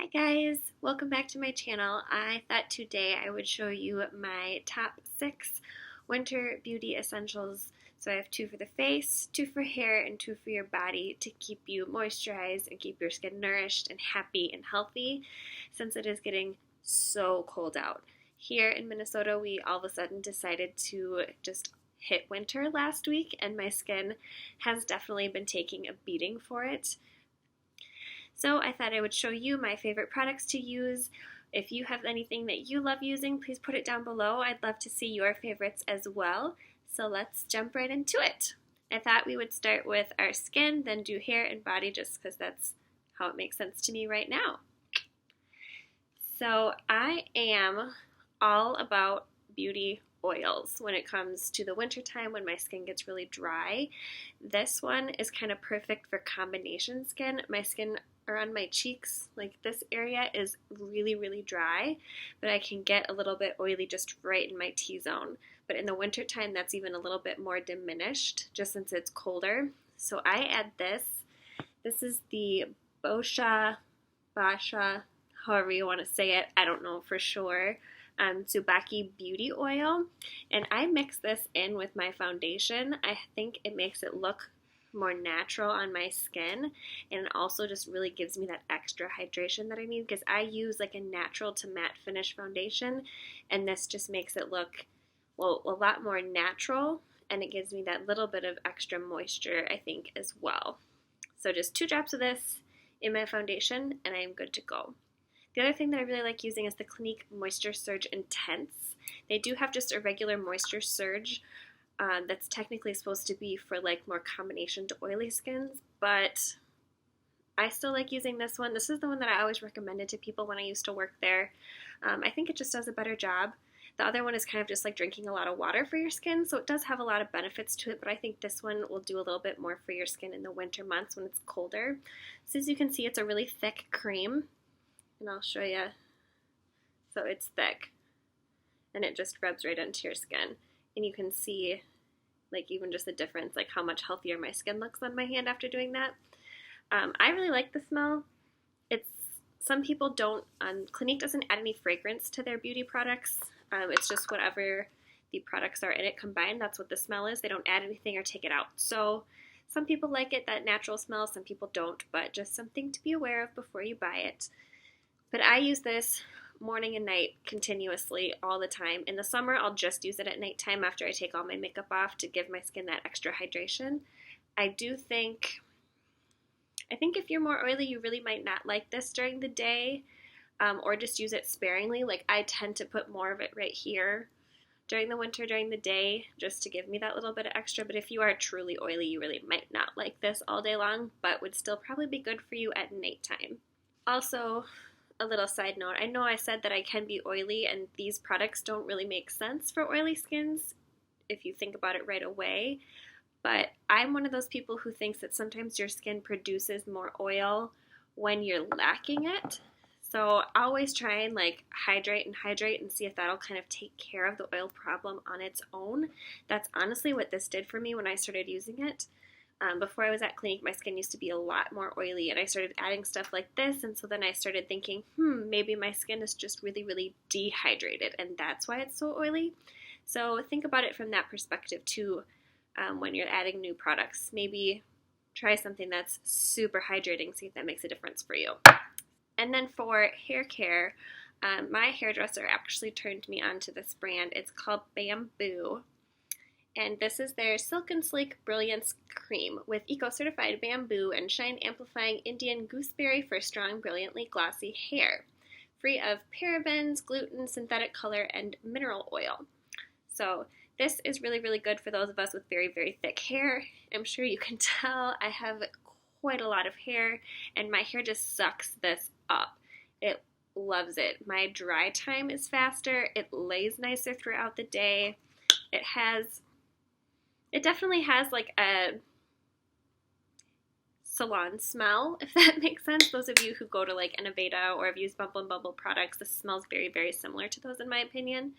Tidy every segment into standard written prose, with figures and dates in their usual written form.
Hi guys, welcome back to my channel. I thought today I would show you my top 6 winter beauty essentials. So I have 2 for the face, 2 for hair, and 2 for your body to keep you moisturized and keep your skin nourished and happy and healthy since it is getting so cold out. Here in Minnesota, we all of a sudden decided to just hit winter last week, and my skin has definitely been taking a beating for it. So I thought I would show you my favorite products to use. If you have anything that you love using, please put it down below. I'd love to see your favorites as well. So let's jump right into it. I thought we would start with our skin, then do hair and body just because that's how it makes sense to me right now. So I am all about beauty oils when it comes to the winter time when my skin gets really dry. This one is kind of perfect for combination skin. My skin around my cheeks, like this area, is really dry, but I can get a little bit oily just right in my T-zone. But in the winter time, that's even a little bit more diminished just since it's colder. So I add this. This is the Basha, however you want to say it, I don't know for sure. Tsubaki beauty oil, and I mix this in with my foundation. I think it makes it look more natural on my skin, and it also just really gives me that extra hydration that I need because I use like a natural to matte finish foundation, and this just makes it look, well, a lot more natural, and it gives me that little bit of extra moisture, I think, as well. So just 2 drops of this in my foundation and I'm good to go. The other thing that I really like using is the Clinique Moisture Surge Intense. They do have just a regular Moisture Surge that's technically supposed to be for like more combination to oily skins, but I still like using this one. This is the one that I always recommended to people when I used to work there. I think it just does a better job. The other one is kind of just like drinking a lot of water for your skin, so it does have a lot of benefits to it, but I think this one will do a little bit more for your skin in the winter months when it's colder. So as you can see, it's a really thick cream. And I'll show you. So it's thick and it just rubs right into your skin, and you can see like even just the difference, like how much healthier my skin looks on my hand after doing that. I really like the smell. Some people don't. Clinique doesn't add any fragrance to their beauty products. It's just whatever the products are in it combined. That's what the smell is. They don't add anything or take it out. So some people like it, that natural smell. Some people don't, but just something to be aware of before you buy it. But I use this morning and night continuously all the time. In the summer, I'll just use it at nighttime after I take all my makeup off to give my skin that extra hydration. I think if you're more oily, you really might not like this during the day, or just use it sparingly. Like I tend to put more of it right here during the winter, during the day, just to give me that little bit of extra. But if you are truly oily, you really might not like this all day long, but would still probably be good for you at nighttime. Also, a little side note, I know I said that I can be oily, and these products don't really make sense for oily skins if you think about it right away, but I'm one of those people who thinks that sometimes your skin produces more oil when you're lacking it. So always try and like hydrate and see if that'll kind of take care of the oil problem on its own. That's honestly what this did for me when I started using it. Before I was at Clinique, my skin used to be a lot more oily, and I started adding stuff like this, and so then I started thinking, maybe my skin is just really dehydrated, and that's why it's so oily. So think about it from that perspective too when you're adding new products. Maybe try something that's super hydrating, see if that makes a difference for you. And then for hair care, my hairdresser actually turned me on to this brand. It's called Bamboo. And this is their Silk and Sleek Brilliance Cream with eco-certified bamboo and shine-amplifying Indian gooseberry for strong, brilliantly glossy hair. Free of parabens, gluten, synthetic color, and mineral oil. So this is really good for those of us with very thick hair. I'm sure you can tell I have quite a lot of hair, and my hair just sucks this up. It loves it. My dry time is faster. It lays nicer throughout the day. It definitely has like a salon smell, if that makes sense. Those of you who go to like Innovata or have used Bumble & Bumble products, this smells very similar to those in my opinion.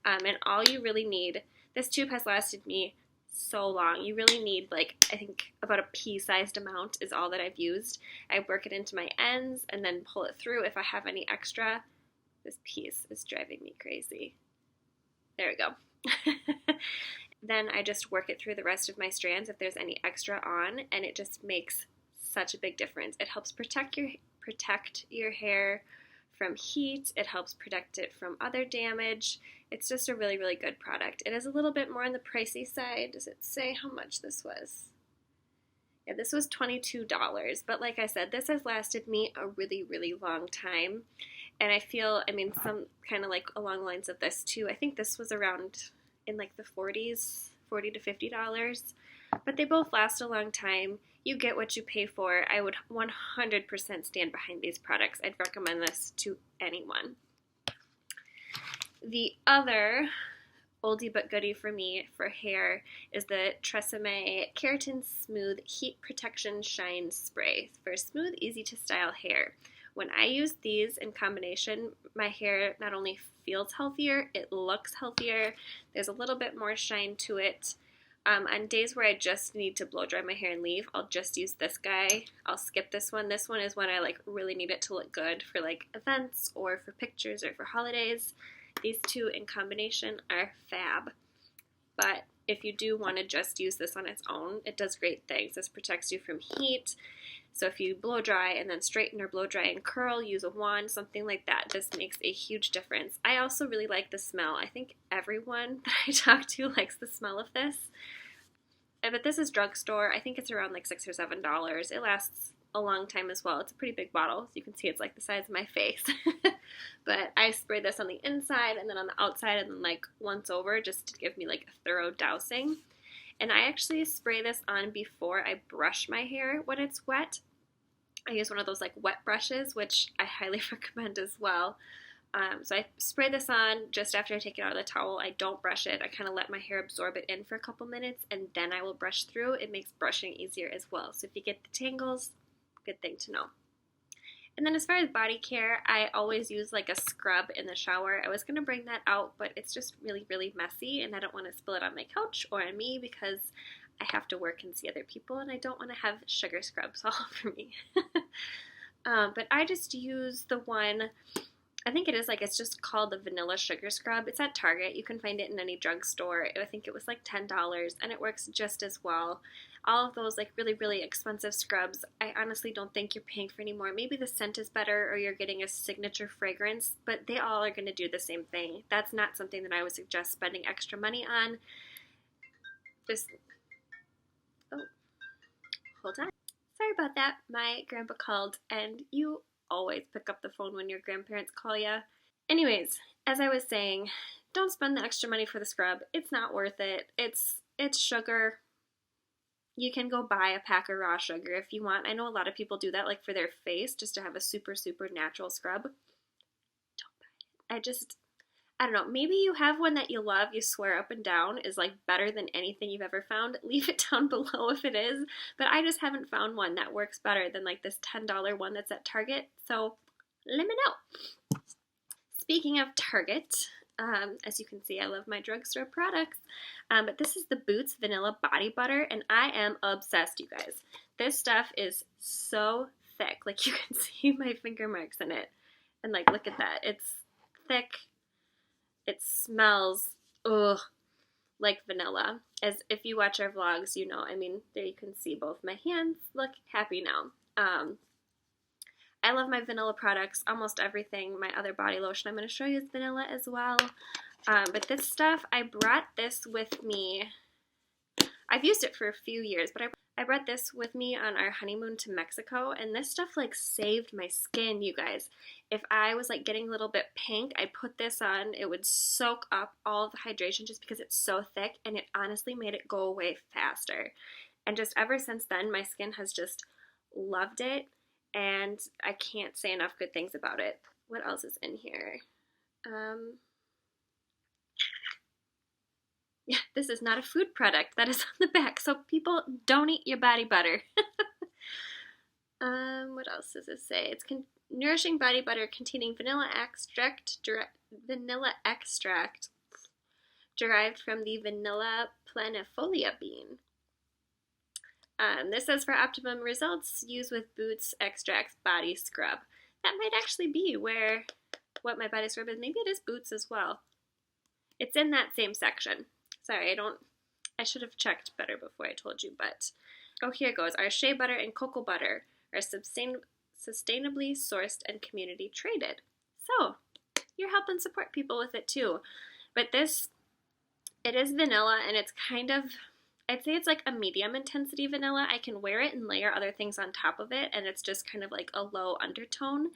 And all you really need, this tube has lasted me so long. You really need, like, I think about a pea-sized amount is all that I've used. I work it into my ends and then pull it through if I have any extra. This piece is driving me crazy. There we go. Then I just work it through the rest of my strands if there's any extra on, and it just makes such a big difference. It helps protect your hair from heat. It helps protect it from other damage. It's just a really, really good product. It is a little bit more on the pricey side. Does it say how much this was? Yeah, this was $22, but like I said, this has lasted me a really, really long time. And I feel, I mean, some kind of like along the lines of this too. I think this was around in like the 40s, $40 to $50, but they both last a long time. You get what you pay for. I would 100% stand behind these products. I'd recommend this to anyone. The other oldie but goodie for me for hair is the Tresemme Keratin Smooth Heat Protection Shine Spray for smooth, easy to style hair. When I use these in combination, my hair not only feels healthier, it looks healthier. There's a little bit more shine to it. On days where I just need to blow dry my hair and leave, I'll just use this guy. I'll skip this one. This one is when I like really need it to look good for like events or for pictures or for holidays. These two in combination are fab. But if you do want to just use this on its own, it does great things. This protects you from heat. So if you blow dry and then straighten or blow dry and curl, use a wand, something like that. This makes a huge difference. I also really like the smell. I think everyone that I talk to likes the smell of this. But this is drugstore. I think it's around like $6 or $7. It lasts a long time as well. It's a pretty big bottle. So you can see it's like the size of my face. But I spray this on the inside and then on the outside and then like once over just to give me like a thorough dousing. And I actually spray this on before I brush my hair when it's wet. I use one of those like wet brushes, which I highly recommend as well. So I spray this on just after I take it out of the towel. I don't brush it. I kind of let my hair absorb it in for a couple minutes and then I will brush through. It makes brushing easier as well. So if you get the tangles, good thing to know. And then as far as body care, I always use like a scrub in the shower. I was going to bring that out, but it's just really, really messy and I don't want to spill it on my couch or on me because I have to work and see other people and I don't want to have sugar scrubs all over me. But I just use the one, I think it is like, it's just called the Vanilla Sugar Scrub. It's at Target. You can find it in any drugstore. I think it was like $10 and it works just as well. All of those like really, really expensive scrubs, I honestly don't think you're paying for anymore. Maybe the scent is better or you're getting a signature fragrance, but they all are going to do the same thing. That's not something that I would suggest spending extra money on. Just, oh, hold on. Sorry about that. My grandpa called and you always pick up the phone when your grandparents call you. Anyways, as I was saying, don't spend the extra money for the scrub. It's not worth it. It's sugar. You can go buy a pack of raw sugar if you want. I know a lot of people do that like for their face just to have a super, super natural scrub. Don't buy it. I don't know. Maybe you have one that you love, you swear up and down is like better than anything you've ever found. Leave it down below if it is. But I just haven't found one that works better than like this $10 one that's at Target. So let me know. Speaking of Target, as you can see, I love my drugstore products. But this is the Boots Vanilla Body Butter, and I am obsessed, you guys. This stuff is so thick. Like, you can see my finger marks in it. And, like, look at that. It's thick. It smells, like vanilla. As if you watch our vlogs, you know, I mean, there you can see both my hands look happy now. I love my vanilla products, almost everything. My other body lotion I'm going to show you is vanilla as well. But this stuff, I brought this with me. I've used it for a few years, but I brought this with me on our honeymoon to Mexico, and this stuff like saved my skin, you guys. If I was like getting a little bit pink, I'd put this on. It would soak up all the hydration just because it's so thick, and it honestly made it go away faster. And just ever since then, my skin has just loved it. And I can't say enough good things about it. What else is in here? Yeah, this is not a food product. That is on the back. So people, don't eat your body butter. What else does it say? It's nourishing body butter containing vanilla extract, derived from the vanilla planifolia bean. This says for optimum results, use with Boots Extracts Body Scrub. That might actually be what my body scrub is. Maybe it is Boots as well. It's in that same section. Sorry, I should have checked better before I told you, but here it goes. Our shea butter and cocoa butter are sustainably sourced and community traded. So, you're helping support people with it too. But it is vanilla, and it's kind of, I'd say it's like a medium intensity vanilla. I can wear it and layer other things on top of it, and it's just kind of like a low undertone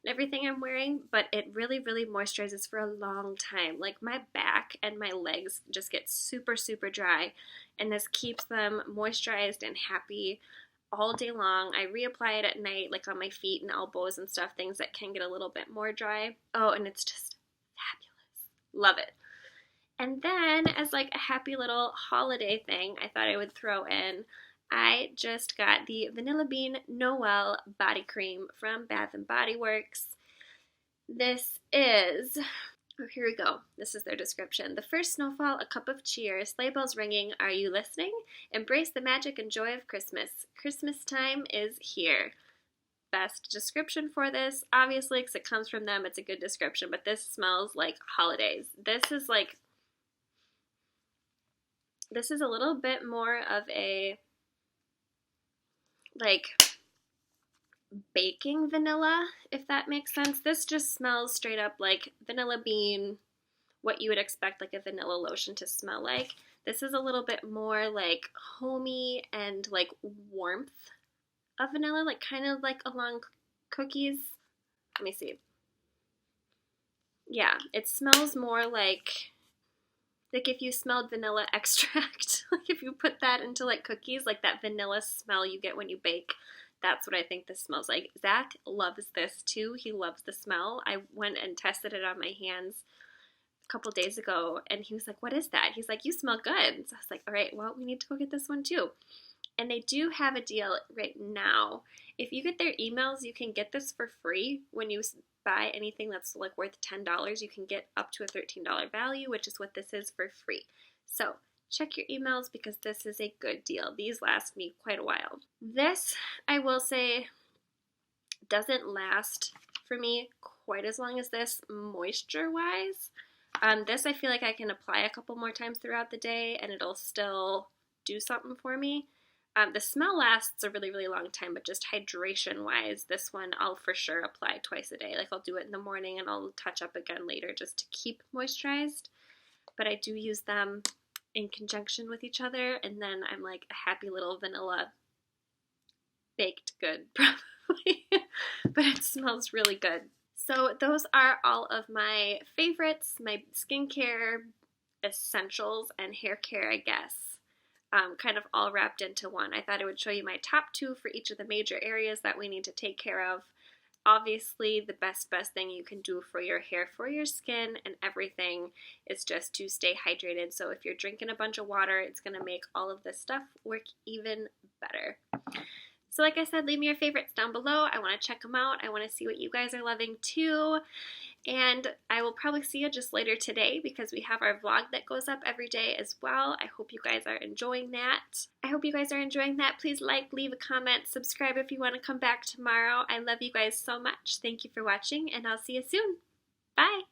in everything I'm wearing, but it really, really moisturizes for a long time. Like my back and my legs just get super, super dry, and this keeps them moisturized and happy all day long. I reapply it at night, like on my feet and elbows and stuff, things that can get a little bit more dry. Oh, and it's just fabulous. Love it. And then as like a happy little holiday thing, I thought I would throw in, I just got the Vanilla Bean Noel Body Cream from Bath & Body Works. This is, here we go. This is their description. The first snowfall, a cup of cheer, sleigh bells ringing. Are you listening? Embrace the magic and joy of Christmas. Christmas time is here. Best description for this, obviously, because it comes from them, it's a good description, but this smells like holidays. This is a little bit more of a, like, baking vanilla, if that makes sense. This just smells straight up like vanilla bean, what you would expect like a vanilla lotion to smell like. This is a little bit more like homey and like warmth of vanilla, like kind of like along cookies. Let me see. Yeah, it smells more like if you smelled vanilla extract, like if you put that into like cookies, like that vanilla smell you get when you bake, that's what I think this smells like. Zach loves this too. He loves the smell. I went and tested it on my hands a couple days ago, and he was like, what is that? He's like, you smell good. So I was like, all right, well, we need to go get this one too. And they do have a deal right now. If you get their emails, you can get this for free. When you buy anything that's like worth $10, you can get up to a $13 value, which is what this is for free. So check your emails because this is a good deal. These last me quite a while. This, I will say, doesn't last for me quite as long as this moisture-wise. This I feel like I can apply a couple more times throughout the day and it'll still do something for me. The smell lasts a really, really long time, but just hydration-wise, this one I'll for sure apply twice a day. Like I'll do it in the morning and I'll touch up again later just to keep moisturized. But I do use them in conjunction with each other, and then I'm like a happy little vanilla baked good, probably. But it smells really good. So those are all of my favorites, my skincare essentials and hair care, I guess. Kind of all wrapped into one. I thought I would show you my top 2 for each of the major areas that we need to take care of. Obviously, the best thing you can do for your hair, for your skin, and everything is just to stay hydrated. So if you're drinking a bunch of water, it's going to make all of this stuff work even better. So like I said, leave me your favorites down below. I want to check them out. I want to see what you guys are loving too. And I will probably see you just later today because we have our vlog that goes up every day as well. I hope you guys are enjoying that. Please like, leave a comment, subscribe if you want to come back tomorrow. I love you guys so much. Thank you for watching, and I'll see you soon. Bye!